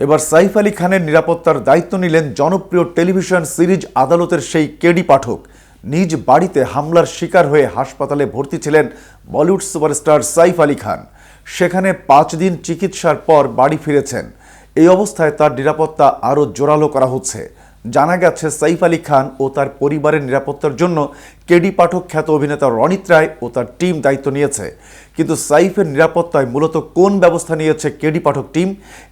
এবার সাইফ আলী খানের নিরাপত্তার দায়িত্ব নিলেন জনপ্রিয় টেলিভিশন সিরিজ আদালতের সেই কেডি পাঠক। নিজ বাড়িতে হামলার শিকার হয়ে হাসপাতালে ভর্তি ছিলেন বলিউড সুপারস্টার সাইফ আলী খান। সেখানে 5 দিন চিকিৎসার পর বাড়ি ফিরেছেন। এই অবস্থায় তার নিরাপত্তা আরও জোরালো করা হচ্ছে। জানা গেছে সাইফ আলী খান ও তার পরিবারের নিরাপত্তার জন্য কেডি পাঠক খ্যাত অভিনেতা রণিত রায় ও তার টিম দায়িত্ব নিয়েছে। কিন্তু সাইফের নিরাপত্তায় মূলত কোন ব্যবস্থা নিয়েছে কেডি পাঠক টিম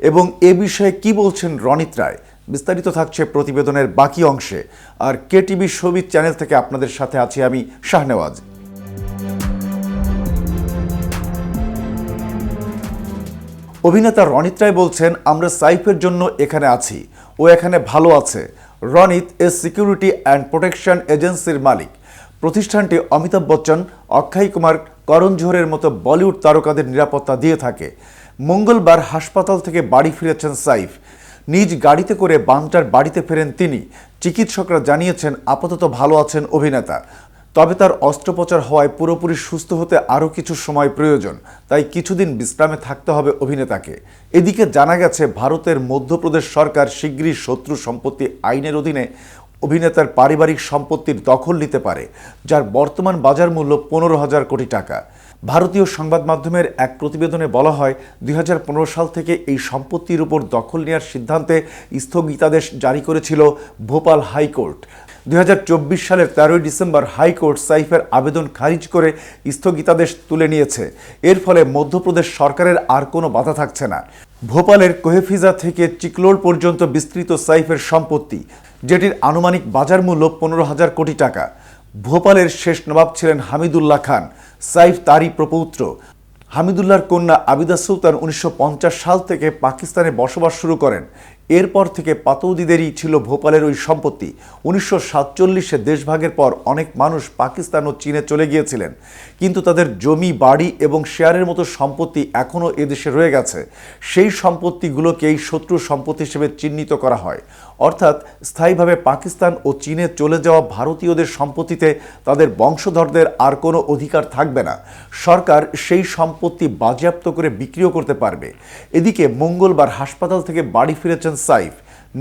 এবং এ বিষয়ে কি বলছেন রণিত রায়, বিস্তারিত থাকছে প্রতিবেদনের বাকি অংশে। আর কেটিভি শোবিজ চ্যানেল থেকে আপনাদের সাথে আছি আমি শাহনেওয়াজ। অভিনেতা রণিত রায় বলছেন, আমরা সাইফের জন্য এখানে আছি, ও এখানে ভালো আছে। রণিত সিকিউরিটি অ্যান্ড প্রোটেকশন এজেন্সির মালিক। প্রতিষ্ঠানটি অমিতাভ বচ্চন, অক্ষয় কুমার, করণ জোহরের মতো বলিউড তারকাদের নিরাপত্তা দিয়ে থাকে। মঙ্গলবার হাসপাতাল থেকে বাড়ি ফিরেছেন সাইফ। নিজ গাড়িতে করে বান্টার বাড়িতে ফেরেন তিনি। চিকিৎসকরা জানিয়েছেন আপাতত ভালো আছেন অভিনেতা, তবে তার অস্ত্রোপচার হওয়ায় পুরোপুরি সুস্থ হতে আরও কিছু সময় প্রয়োজন, তাই কিছুদিন বিশ্রামে থাকতে হবে অভিনেতাকে। এদিকে জানা গেছে ভারতের মধ্যপ্রদেশ সরকার শিগগিরই শত্রু সম্পত্তি আইনের অধীনে অভিনেতার পারিবারিক সম্পত্তির দখল নিতে পারে, যার বর্তমান বাজার মূল্য 15,000 কোটি টাকা। ভারতীয় সংবাদ মাধ্যমের এক প্রতিবেদনে বলা হয়, 2015 সাল থেকে এই সম্পত্তির উপর দখল নেওয়ার সিদ্ধান্তে স্থগিতাদেশ জারি করেছিল ভোপাল হাইকোর্ট। 2024 সালের 13 ডিসেম্বর হাইকোর্ট সাইফের আবেদন খারিজ করে স্থগিতাদেশ তুলে নিয়েছে। এর ফলে মধ্যপ্রদেশ সরকারের আর কোনো বাধা থাকছে না। ভোপালের কোহেফিজা থেকে চিকলোর পর্যন্ত বিস্তৃত সাইফের সম্পত্তি, যেটির আনুমানিক বাজার মূল্য 15,000 কোটি টাকা। ভোপালের শেষ নবাব ছিলেন হামিদুল্লাহ খান। সাইফ তারই প্রপৌত্র। হামিদুল্লাহর কন্যা আবিদা সুলতান 1950 সাল থেকে পাকিস্তানে বসবাস শুরু করেন। এরপর থেকে পাতৌদিদেরই ছিল ভোপালের ওই সম্পত্তি। 1947-এ দেশভাগের পর অনেক মানুষ পাকিস্তান ও চীনে চলে গিয়েছিলেন, কিন্তু তাদের জমি, বাড়ি এবং শেয়ারের মতো সম্পত্তি এখনও এদেশে রয়ে গেছে। সেই সম্পত্তিগুলোকেই শত্রু সম্পত্তি হিসেবে চিহ্নিত করা হয়। অর্থাৎ স্থায়ীভাবে পাকিস্তান ও চীনে চলে যাওয়া ভারতীয়দের সম্পত্তিতে তাদের বংশধরদের আর কোনো অধিকার থাকবে না। সরকার সেই সম্পত্তি বাজেয়াপ্ত করে বিক্রিও করতে পারবে। এদিকে মঙ্গলবার হাসপাতাল থেকে বাড়ি ফিরেছেন সাইফ।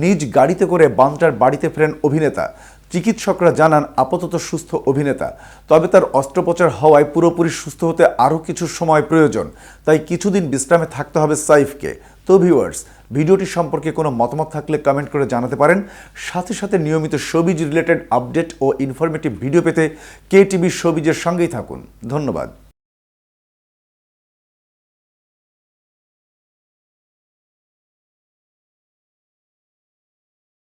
নিজ গাড়িতে করে বান্টার বাড়িতে ফেরেন অভিনেতা। চিকিৎসকরা জানান আপাতত সুস্থ অভিনেতা, তবে তার অস্ত্রোপচার হওয়ায় পুরোপুরি সুস্থ হতে আরও কিছু সময় প্রয়োজন, তাই কিছুদিন বিশ্রামে থাকতে হবে সাইফকে। তো ভিউয়ার্স, ভিডিওটি সম্পর্কে কোনো মতামত থাকলে কমেন্ট করে জানাতে পারেন। সাথে সাথে নিয়মিত শোবিজ রিলেটেড আপডেট ও ইনফরমেটিভ ভিডিও পেতে কেটিভি শোবিজের সঙ্গেই থাকুন। ধন্যবাদ।